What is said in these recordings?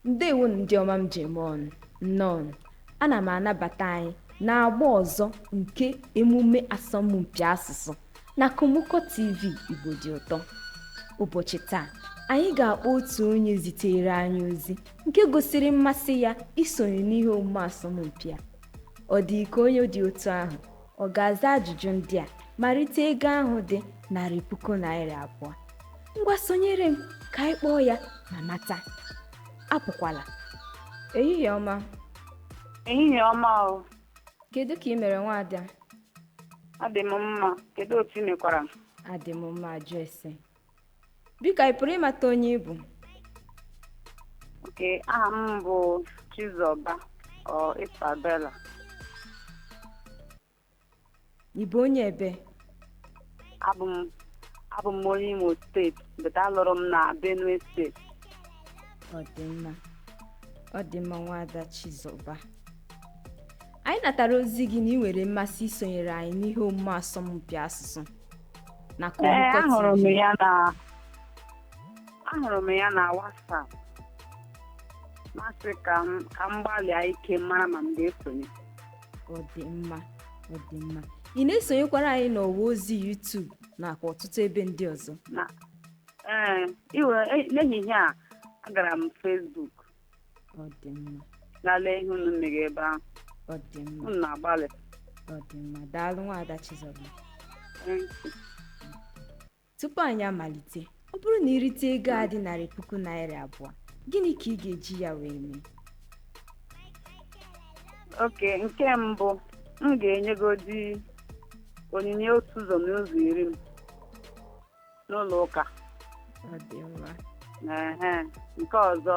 Ndewo ndị ọma m ji eme ọnụ nnọọ. Ana m anabata anyị na-agba ọzọ nke emume asọmpi asụsụ na Kumuko TV Igbo dị ụtọ. Ụbọchị taa anyị ga-akpọ otu onye zitere anyị ozi nke gosiri mmasị ya isonye n'ihe omume asọmpi a. Ọ dị ka onye dị otu ahụ ọ ga-aza ajụjụ ndị a ma rite ego ahụ dị 200,000. Ngwa sonyere m ka anyị kpọọ ya ma mata. Apụkwala. Ehihie ọma. Ehihie ọma o. Kedu ka ị mere nwaada? Adị m mma. Kedu otu ị mekwara? Adị m mma ajụ ese. Biko anyị pụrụ ịmata onye ị bụ? Oke, aha m bụ Chizoba Isabella. Ị bụ onye ebe? Abụ m onye Imo steeti, but alụrụ m na Benue steeti. Ọ dị mma nwaada Chizoba. Anyị natara ozi gị na ị nwere mmasị isonyere anyị n'ihe omume asọmpi asụsụ na Kumuko TV. Ahụrụ m ya na WhatsApp. Masị ka m gbalịa ike mara ma m ga-esonye. Ọ dị mma. Ị na-esonyekwara anyị n'ọwa ozi YouTube nakwa ọtụtụ ebe ndị ọzọ? N'ehihie a agara m Facebook. Ọ dị mma. Lalee ihe unu mere ebe ahụ. Ọ dị mma. Unu na-agbalị. Ọ dị mma. Daalụ nwaada Chizoba. Thank you. Tupu anyị amalite, ọ bụrụ na irite ego a dị 200,000, gịnị ka ị ga-eji ya wee mee? Oke, nke mbụ m ga-enyegodi onyinye otu ụzọ n'ụzọ iri m n'ụlọ ụka. Ọ dị mma. Nke ọzọ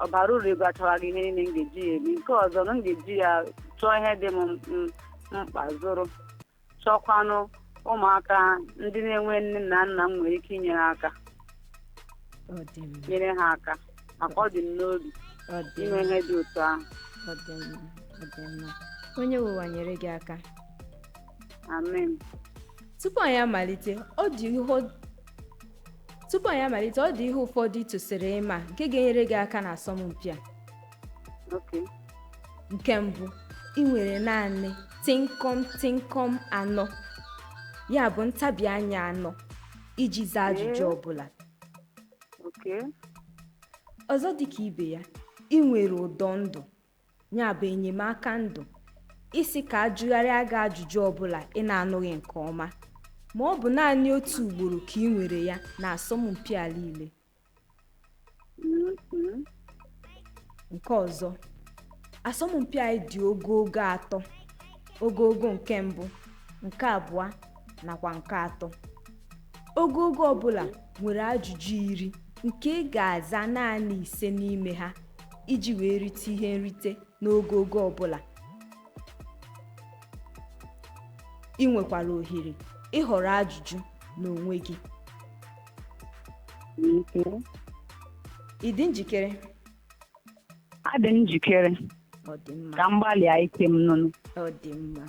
ọbara uru ego achọwaghị ihe niile m ga-eji ya eme. Nke ọzọ na m ga-eji ya chọọ ihe dị m mkpa zụrụ, chọkwanụ ụmụaka ndị na-enwe nne na nna m nwere ike inyere aka. Ọ dị mma. Nyere ha aka maka ọ dị m n'obi ime ihe dị otu ahụ. Ọ dị mma. Onye wụwanyere gị aka. Amen. Tupu anyị amalite, ọ dị ihe ụfọdụ ị tụsịrị ịma nke ga-enyere gị aka na asọmpi a. Okay. Nke mbụ, ị nwere naanị tịnkọm 4, ya bụ ntabi anya 4 iji zaa ajụjụ ọbụla. Okay. Ọzọ dịka ibe ya, ị nwere ụdọ ndụ, ya bụ enyemaka ndụ, isi ka ajụgharịa gị ajụjụ ọbụla ị na-anụghị nke ọma, ma ọ bụ naanị otu ugboro ka ị nwere ya na asọmpi a niile. Nke ọzọ, asọmpi anyị dị ogogo 3: ogogo nke mbụ, nke abụọ nakwa nke atọ. Ogogo ọbụla nwere ajụjụ 10 nke ị ga-aza naanị 5 n'ime ha iji wee rite ihe nrite n'ogogo ọbụla. Ị nwekwara ohere ịhọrọ ajụjụ n'onwe gị. Ị dị njikere? Adị m njikere. Ọ dị mma. Ka m gbalịa ike m nụnụ. Ọ dị mma.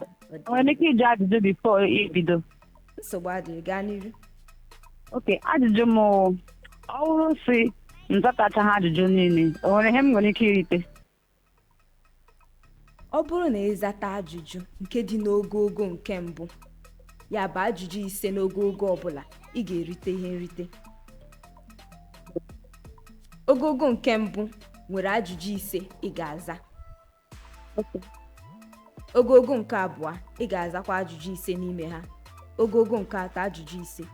Nwere ike iji ajụjụ bifo ibido? Nsogbu adịghị, gaa n'iru. Oke, ajụjụ m ọ bụrụ si nzatacha ha ajụjụ niile, o nwere ihe m nwere ike irite? Ọ bụrụ na ịzata ajụjụ nke dị n'ogogo nke mbụ, ya bụ ajụjụ 5 n'ogogo ọbụla, ị ga-erite ihe nrite. Ogogo nke mbụ nwere ajụjụ 5 ị ga-aza. Ogogo nke abụọ, ị ga-azakwa ajụjụ 5 n'ime ha. Ogogo nke atọ, ajụjụ 5.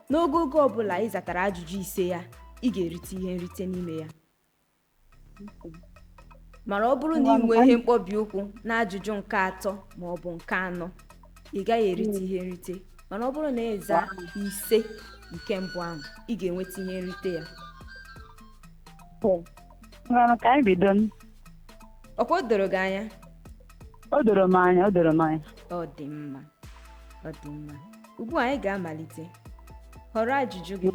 N'ogogo ọbụla ị zatara ajụjụ 5 ya, ị ga-erite ihe nrite n'ime ya. Mara ọ bụrụ na ị nwee ihe mkpọbi ụkwụ na ajụjụ nke 3 ma ọ bụ nke 4, ị gaghị erite ihe nrite. Mana ọ bụrụ na ị zaa 5 nke mbụ ahụ, ị ga-enweta ihe nrite ya. Ka anyị bido. Ọkwa o doro gị anya? O doro m anya. Ọ dị mma. Ugbu a anyị ga-amalite. Họrọ ajụjụ gị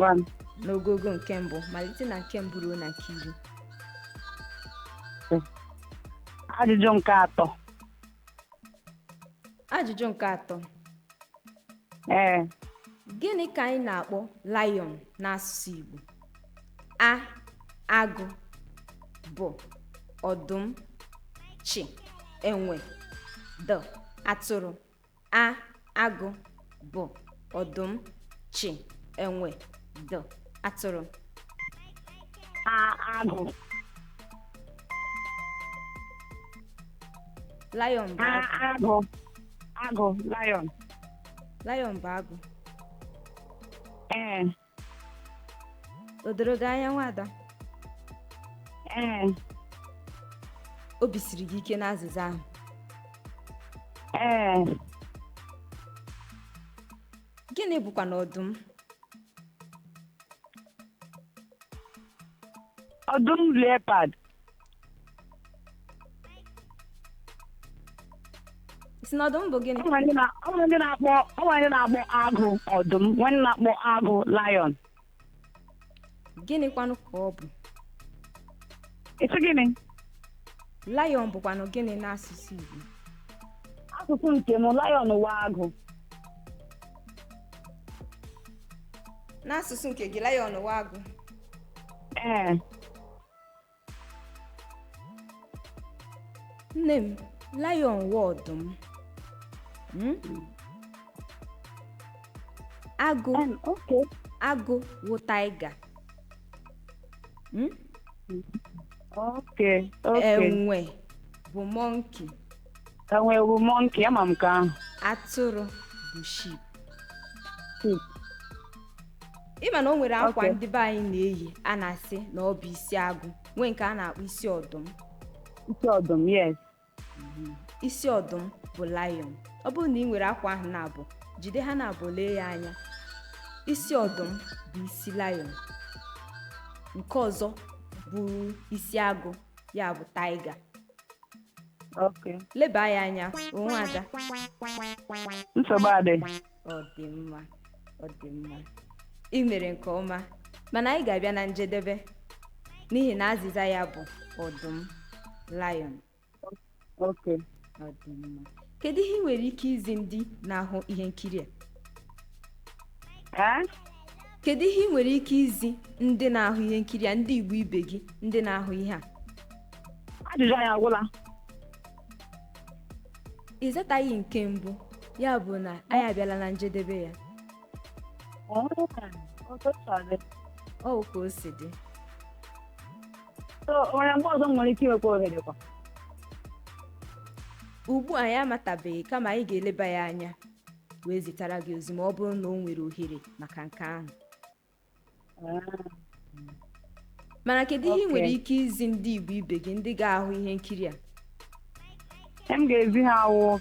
n'ogogo nke mbụ, malite na nke mbụ ruo na nke 10. Ajụjụ nke 3. Ajụjụ nke 3. Gịnị ka anyị na-akpọ lion n'asụsụ Igbo? A. Agụ. B. bụ ọdụm, ch, enwe, d, atụrụ. A, agụ bụ ọdụm, ch, enwe, d, atụrụ. Agụ. Lion bụ agụ. Agụ, lion. Lion bụ agụ. Ee. O doro gị anya nwada? Ee. Obi siri gị ike n'azịza ahụ? Ee. Gịnị bụkwa na ọdụm? Ọdụm, leopard. Si na ọdụm bụ gịnị? Ọ nwere ndị na-akpọ agụ ọdụm, nwere ndị na-akpọ agụ lion. Gịnịkwanụ ka ọ bụ? Isi gịnị? Lion bụkwanụ gịnị n'asụsụ Igbo? Asụsụ nke m, lion wa agụ. N'asụsụ nke gị, lion wa agụ? Ee. Nne m, lion wa ọdụm. Agụ. Okay. Agụ wụ tiger. Okay. Enwe bụ monkey. Enwe bụ monkey, ama m nke ahụ. Atụrụ bụ sheep. Sheep. Ịma na o nwere akwa Okay. ndị be anyị na-eyi a na-asị na ọ bụ isi agụ, nwee nke a na-akpọ isi ọdụm. Isi ọdụm, yes. Isi ọdụm bụ lion. Ọ bụrụ na ị nwere akwa ahụ na-abụ, jide ha na-abụ lee ya anya. Isi ọdụm bụ isi lion. Nke ọzọ bụ isi agụ, ya bụ tiger. Okay. Leba ya anya, onwe ada. Nsogbu adị. Ọ dị mma, ọ dị mma. Ị mere nke ọma, mana anyị ga-abịa na njedebe n'ihi na azịza ya bụ ọdụm, lion. Okay. Ọ dị mma. Kedu ihe ị nwere ike izi ndị na-ahụ ihe nkiri a? Kedu ihe ị nwere ike izi ndị na-ahụ ihe nkiri a, ndị Igbo ibe gị ndị na-ahụ ihe a? Ajụjụ anyị agwụla. Ị zataghị nke mbụ, ya bụ na anyị abịala na njedebe ya. Ọ ka o si dị. Nwere mgbe ọzọ nwere ike iwekwa ohere kwa? Ugbu a anyị amatabeghị, kama anyị ga-eleba ya anya wee zitara gị ozi ma ọ bụrụ na o nwere ohere maka nke ahụ. Mana kedu ihe ị nwere ike izi ndị Igbo ibe gị ndị ga-ahụ ihe nkiri a? M ga-ezi ha awụ,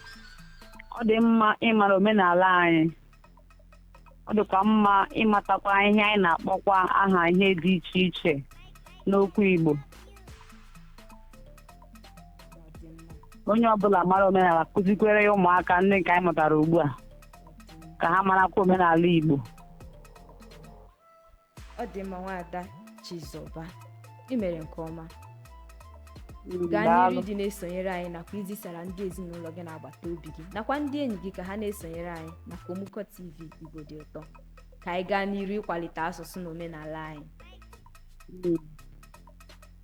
ọ dị mma ịmara omenala anyị. Ọ dịkwa mma ịmatakwa ihe anyị na-akpọkwa aha ihe dị iche iche n'okwu Igbo. Onye ọbụla mara omenala, kụzikwere ya ụmụaka ndị nke anyị mụtara ugbu a ka ha marakwa omenala Igbo. Ọ dị mma nwada Chizọba, ị mere nke ọma. Gaa n'iru dị na-esonyere anyị nakwa izisara ndị ezinụlọ gị na agbata obi gị nakwa ndị enyi gị ka ha na-esonyere anyị na Komụkọ TV Igbo dị ụtọ, ka anyị gaa n'iru ịkwalite asụsụ na omenala anyị.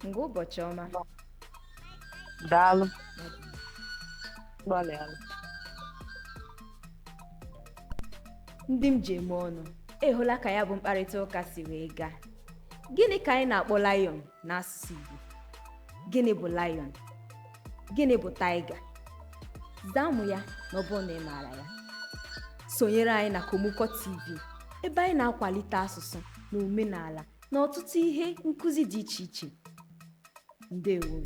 Ngwa ụbọchị ọma. Daalụ. Gbalịalụ. Ndị m ji eme ọnụ, ehụla ka ya bụ mkparịta ụka si wee gaa. Gịnị ka anyị na-akpọ lion n'asụsụ Igbo? Gịnị bụ lion? Gịnị bụ tiger? Zaa mụ ya na ọ bụrụ na ị maara ya. Sonyere anyị na Komụkọ TV, ebe anyị na-akwalite asụsụ na omenala na ọtụtụ ihe nkụzi dị iche iche. Ndewo.